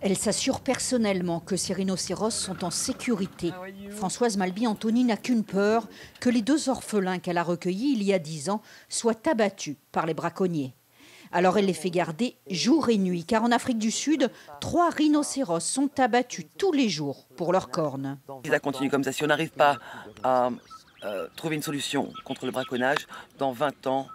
Elle s'assure personnellement que ces rhinocéros sont en sécurité. Françoise Malby-Antony n'a qu'une peur, que les 2 orphelins qu'elle a recueillis il y a 10 ans soient abattus par les braconniers. Alors elle les fait garder jour et nuit, car en Afrique du Sud, 3 rhinocéros sont abattus tous les jours pour leurs cornes. Si ça continue comme ça, si on n'arrive pas à trouver une solution contre le braconnage, dans 20 ans,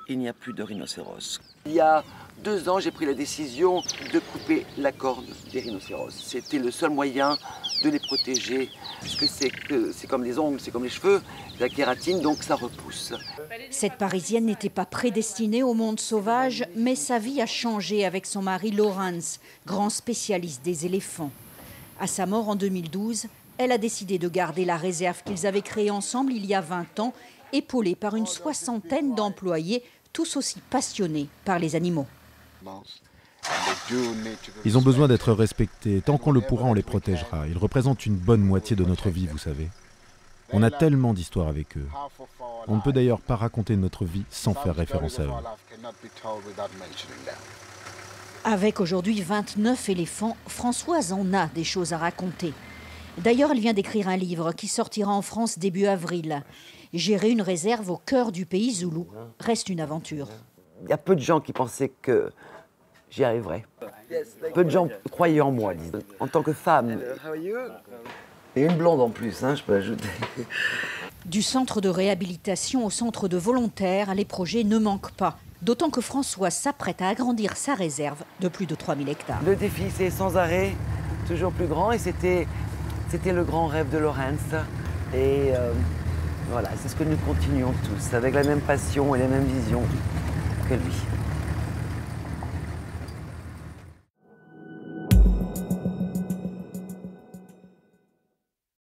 il n'y a plus de rhinocéros. Il y a 2 ans, j'ai pris la décision de couper la corne des rhinocéros. C'était le seul moyen de les protéger, puisque c'est comme les ongles, c'est comme les cheveux, la kératine, donc ça repousse. Cette Parisienne n'était pas prédestinée au monde sauvage, mais sa vie a changé avec son mari Lawrence, grand spécialiste des éléphants. À sa mort en 2012, elle a décidé de garder la réserve qu'ils avaient créée ensemble il y a 20 ans, épaulée par une 60aine d'employés, tous aussi passionnés par les animaux. Ils ont besoin d'être respectés. Tant qu'on le pourra, on les protégera. Ils représentent une bonne moitié de notre vie, vous savez. On a tellement d'histoires avec eux. On ne peut d'ailleurs pas raconter notre vie sans faire référence à eux. Avec aujourd'hui 29 éléphants, Françoise en a des choses à raconter. D'ailleurs, elle vient d'écrire un livre qui sortira en France début avril. Gérer une réserve au cœur du pays zoulou reste une aventure. Il y a peu de gens qui pensaient que j'y arriverais. Peu de gens croyaient en moi, disons. En tant que femme. Et une blonde en plus, hein, je peux ajouter. Du centre de réhabilitation au centre de volontaires, les projets ne manquent pas. D'autant que Françoise s'apprête à agrandir sa réserve de plus de 3000 hectares. Le défi, c'est sans arrêt, toujours plus grand. Et c'était le grand rêve de Lawrence. Et voilà, c'est ce que nous continuons tous, avec la même passion et la même vision que lui.